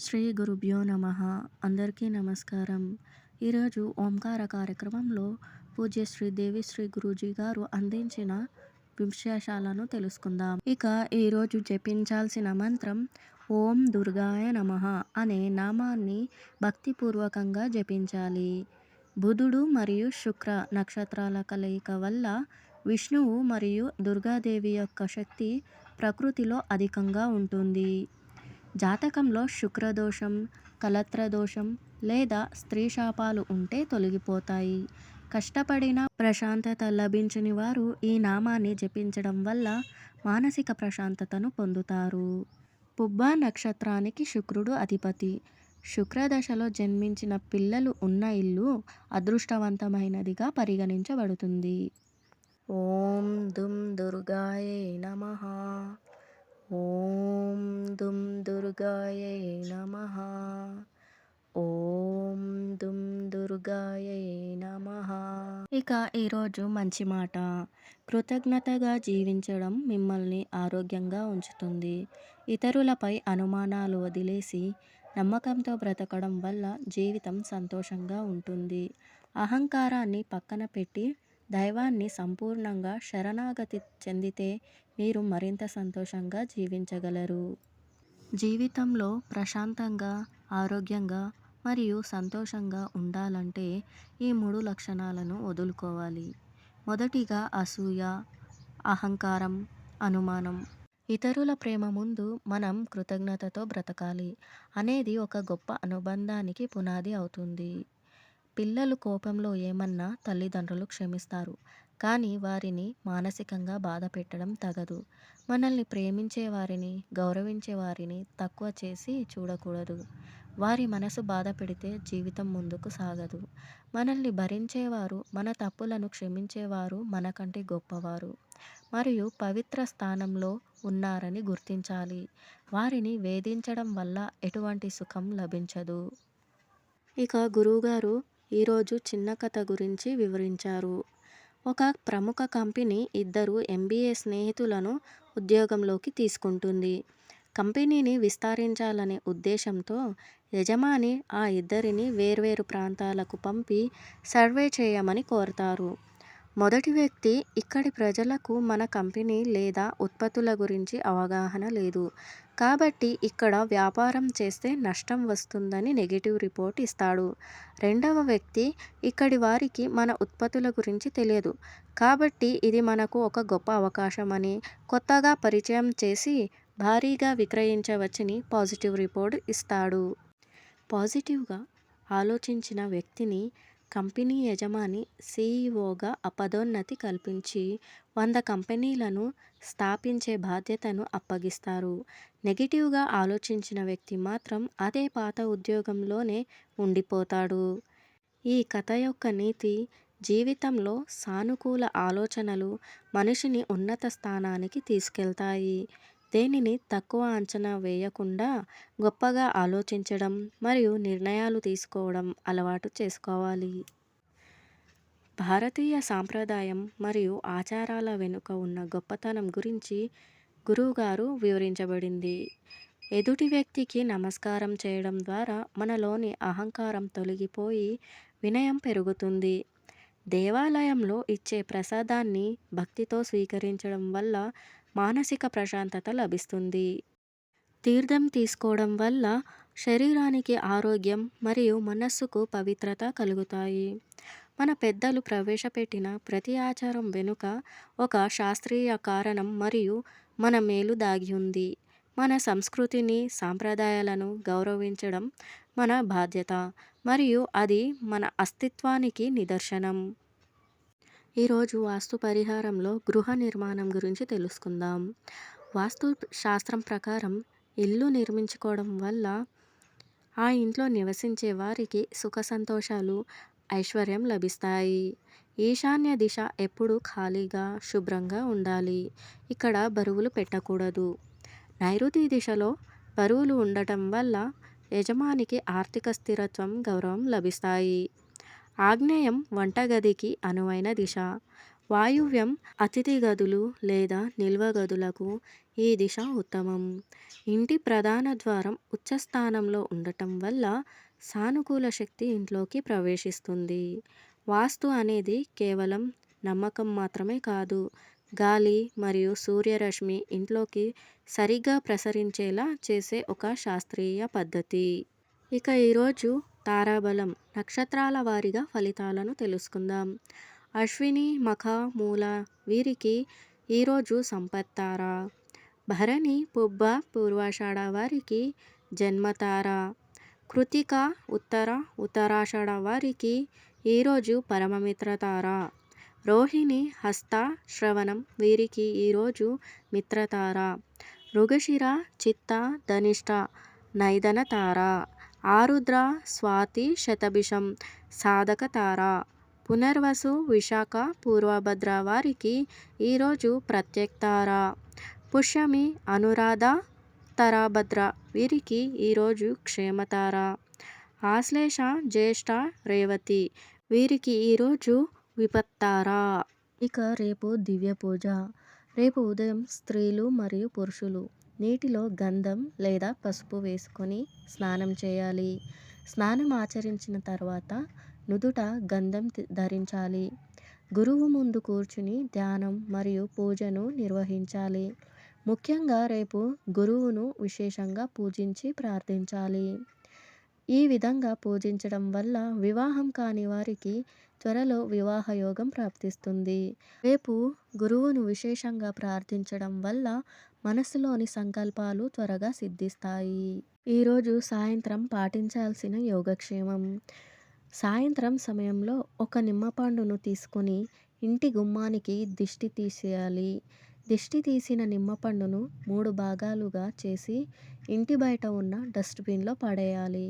శ్రీ గురుభ్యో నమః. అందరికీ నమస్కారం. ఈరోజు ఓంకార కార్యక్రమంలో పూజ్య శ్రీ దేవిశ్రీ గురూజీ గారు అందించిన విశేషాలను తెలుసుకుందాం. ఇక ఈరోజు జపించాల్సిన మంత్రం ఓం దుర్గాయ నమః అనే నామాన్ని భక్తిపూర్వకంగా జపించాలి. బుధుడు మరియు శుక్ర నక్షత్రాల కలయిక వల్ల విష్ణువు మరియు దుర్గాదేవి యొక్క శక్తి ప్రకృతిలో అధికంగా ఉంటుంది. జాతకంలో శుక్రదోషం, కలత్రదోషం లేదా స్త్రీ శాపాలు ఉంటే తొలగిపోతాయి. కష్టపడిన ప్రశాంతత లభించని వారు ఈ నామాన్ని జపించడం వల్ల మానసిక ప్రశాంతతను పొందుతారు. పుబ్బ నక్షత్రానికి శుక్రుడు అధిపతి. శుక్రదశలో జన్మించిన పిల్లలు ఉన్న ఇల్లు అదృష్టవంతమైనదిగా పరిగణించబడుతుంది. ఓం దుం దుర్గాయే నమః. ఓం దుం దుర్గాయై నమః. ఓం దుం దుర్గాయై నమః. ఇక ఈరోజు మంచి మాట. కృతజ్ఞతగా జీవించడం మిమ్మల్ని ఆరోగ్యంగా ఉంచుతుంది. ఇతరులపై అనుమానాలు వదిలేసి నమ్మకంతో బ్రతకడం వల్ల జీవితం సంతోషంగా ఉంటుంది. అహంకారాన్ని పక్కన పెట్టి దైవాన్ని సంపూర్ణంగా శరణాగతి చెందితే మీరు మరింత సంతోషంగా జీవించగలరు. జీవితంలో ప్రశాంతంగా, ఆరోగ్యంగా మరియు సంతోషంగా ఉండాలంటే ఈ 3 లక్షణాలను వదులుకోవాలి. మొదటిగా అసూయ, అహంకారం, అనుమానం. ఇతరుల ప్రేమ ముందు మనం కృతజ్ఞతతో బ్రతకాలి అనేది ఒక గొప్ప అనుబంధానికి పునాది అవుతుంది. పిల్లలు కోపంలో ఏమన్నా తల్లిదండ్రులు క్షమిస్తారు. కానీ వారిని మానసికంగా బాధ పెట్టడం తగదు. మనల్ని ప్రేమించే వారిని, గౌరవించే వారిని తక్కువ చేసి చూడకూడదు. వారి మనసు బాధ పెడితే జీవితం ముందుకు సాగదు. మనల్ని భరించేవారు, మన తప్పులను క్షమించేవారు మనకంటే గొప్పవారు మరియు పవిత్ర స్థానంలో ఉన్నారని గుర్తించాలి. వారిని వేధించడం వల్ల ఎటువంటి సుఖం లభించదు. ఇక గురువుగారు ఈరోజు చిన్న కథ గురించి వివరించారు. ఒక ప్రముఖ కంపెనీ 2 MBA స్నేహితులను ఉద్యోగంలోకి తీసుకుంటుంది. కంపెనీని విస్తరించాలనే ఉద్దేశంతో యజమాని ఆ ఇద్దరిని వేర్వేరు ప్రాంతాలకు పంపి సర్వే చేయమని కోరతారు. మొదటి వ్యక్తి, ఇక్కడి ప్రజలకు మన కంపెనీ లేదా ఉత్పత్తుల గురించి అవగాహన లేదు. కాబట్టి ఇక్కడ వ్యాపారం చేస్తే నష్టం వస్తుందని నెగెటివ్ రిపోర్ట్ ఇస్తాడు. రెండవ వ్యక్తి, ఇక్కడి వారికి మన ఉత్పత్తుల గురించి తెలియదు. కాబట్టి ఇది మనకు ఒక గొప్ప అవకాశమని, కొత్తగా పరిచయం చేసి భారీగా విక్రయించవచ్చని పాజిటివ్ రిపోర్ట్ ఇస్తాడు. పాజిటివ్గా ఆలోచించిన వ్యక్తిని కంపెనీ యజమాని CEO గా పదోన్నతి కల్పించి 100 కంపెనీలను స్థాపించే బాధ్యతను అప్పగిస్తారు. నెగటివ్గా ఆలోచించిన వ్యక్తి మాత్రం అదే పాత ఉద్యోగంలోనే ఉండిపోతాడు. ఈ కథ యొక్క నీతి, జీవితంలో సానుకూల ఆలోచనలు మనిషిని ఉన్నత స్థానానికి తీసుకెళ్తాయి. దేనిని తక్కువ అంచనా వేయకుండా గొప్పగా ఆలోచించడం మరియు నిర్ణయాలు తీసుకోవడం అలవాటు చేసుకోవాలి. భారతీయ సాంప్రదాయం మరియు ఆచారాల వెనుక ఉన్న గొప్పతనం గురించి గురువుగారు వివరించబడింది. ఎదుటి వ్యక్తికి నమస్కారం చేయడం ద్వారా మనలోని అహంకారం తొలగిపోయి వినయం పెరుగుతుంది. దేవాలయంలో ఇచ్చే ప్రసాదాన్ని భక్తితో స్వీకరించడం వల్ల మానసిక ప్రశాంతత లభిస్తుంది. తీర్థం తీసుకోవడం వల్ల శరీరానికి ఆరోగ్యం మరియు మనస్సుకు పవిత్రత కలుగుతాయి. మన పెద్దలు ప్రవేశపెట్టిన ప్రతి ఆచారం వెనుక ఒక శాస్త్రీయ కారణం మరియు మన మేలు దాగి ఉంది. మన సంస్కృతిని, సాంప్రదాయాలను గౌరవించడం మన బాధ్యత మరియు అది మన అస్తిత్వానికి నిదర్శనం. ఈరోజు వాస్తు పరిహారంలో గృహ నిర్మాణం గురించి తెలుసుకుందాం. వాస్తు శాస్త్రం ప్రకారం ఇల్లు నిర్మించుకోవడం వల్ల ఆ ఇంట్లో నివసించే వారికి సుఖ సంతోషాలు, ఐశ్వర్యం లభిస్తాయి. ఈశాన్య దిశ ఎప్పుడూ ఖాళీగా, శుభ్రంగా ఉండాలి. ఇక్కడ బరువులు పెట్టకూడదు. నైరుతి దిశలో బరువులు ఉండటం వల్ల యజమానికి ఆర్థిక స్థిరత్వం, గౌరవం లభిస్తాయి. ఆగ్నేయం వంటగదికి అనువైన దిశ. వాయువ్యం అతిథి గదులు లేదా నిల్వ గదులకు ఈ దిశ ఉత్తమం. ఇంటి ప్రధాన ద్వారం ఉచ్చస్థానంలో ఉండటం వల్ల సానుకూల శక్తి ఇంట్లోకి ప్రవేశిస్తుంది. వాస్తు అనేది కేవలం నమ్మకం మాత్రమే కాదు, గాలి మరియు సూర్యరశ్మి ఇంట్లోకి సరిగ్గా ప్రసరించేలా చేసే ఒక శాస్త్రీయ పద్ధతి. ఇక ఈరోజు తారాబలం నక్షత్రాల వారీగా ఫలితాలను తెలుసుకుందాం. అశ్విని, మఖ, మూల వీరికి ఈరోజు సంపత్తార. భరణి, పుబ్బ, పూర్వాషాఢ వారికి జన్మతార. కృతిక, ఉత్తర, ఉత్తరాషాఢ వారికి ఈరోజు పరమమిత్రతార. రోహిణి, హస్త, శ్రవణం వీరికి ఈరోజు మిత్రతార. మృగశిర, చిత్త, ధనిష్ట నైదన తార. ఆరుద్ర, స్వాతి, శతభిషం సాధక తార. పునర్వసు, విశాఖ, పూర్వభద్ర వారికి ఈరోజు ప్రత్యక్తార. పుష్యమి, అనురాధ, ఉత్తరాభద్ర వీరికి ఈరోజు క్షేమతార. ఆశ్లేష, జ్యేష్ఠ, రేవతి వీరికి ఈరోజు విపత్తార. ఇక రేపు దివ్య పూజ. రేపు ఉదయం స్త్రీలు మరియు పురుషులు నీటిలో గంధం లేదా పసుపు వేసుకొని స్నానం చేయాలి. స్నానం ఆచరించిన తర్వాత నుదుట గంధం ధరించాలి. గురువు ముందు కూర్చుని ధ్యానం మరియు పూజను నిర్వహించాలి. ముఖ్యంగా రేపు గురువును విశేషంగా పూజించి ప్రార్థించాలి. ఈ విధంగా పూజించడం వల్ల వివాహం కాని వారికి త్వరలో వివాహ యోగం ప్రాప్తిస్తుంది. రేపు గురువును విశేషంగా ప్రార్థించడం వల్ల మనసులోని సంకల్పాలు త్వరగా సిద్ధిస్తాయి. ఈరోజు సాయంత్రం పాటించాల్సిన యోగక్షేమం. సాయంత్రం సమయంలో ఒక నిమ్మపండును తీసుకొని ఇంటి గుమ్మానికి దిష్టి తీసేయాలి. దిష్టి తీసిన నిమ్మపండును 3 భాగాలుగా చేసి ఇంటి బయట ఉన్న డస్ట్బిన్లో పడేయాలి.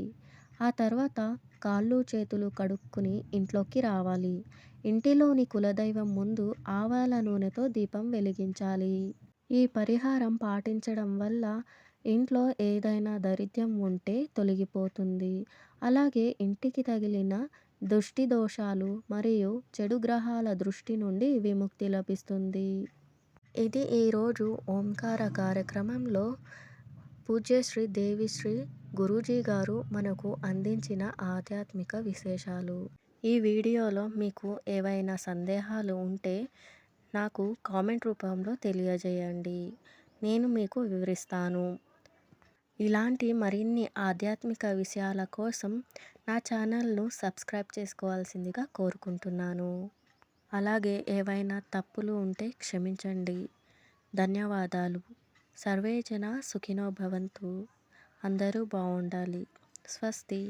ఆ తర్వాత కాళ్ళు చేతులు కడుక్కుని ఇంట్లోకి రావాలి. ఇంటిలోని కులదైవం ముందు ఆవాల నూనెతో దీపం వెలిగించాలి. ఈ పరిహారం పాటించడం వల్ల ఇంట్లో ఏదైనా దరిద్రం ఉంటే తొలగిపోతుంది. అలాగే ఇంటికి తగిలిన దృష్టి దోషాలు మరియు చెడు గ్రహాల దృష్టి నుండి విముక్తి లభిస్తుంది. ఇది ఈరోజు ఓంకార కార్యక్రమంలో పూజ్యశ్రీ దేవిశ్రీ గురూజీ గారు మనకు అందించిన ఆధ్యాత్మిక విశేషాలు. ఈ వీడియోలో మీకు ఏవైనా సందేహాలు ఉంటే నాకు కామెంట్ రూపంలో తెలియజేయండి. నేను మీకు వివరిస్తాను. ఇలాంటి మరిన్ని ఆధ్యాత్మిక విషయాల కోసం నా ఛానల్ను సబ్స్క్రైబ్ చేసుకోవాల్సిందిగా కోరుకుంటున్నాను. అలాగే ఏవైనా తప్పులు ఉంటే క్షమించండి. ధన్యవాదాలు. సర్వే జన సుఖినో భవంతు. అందరూ బాగుండాలి. స్వస్తి.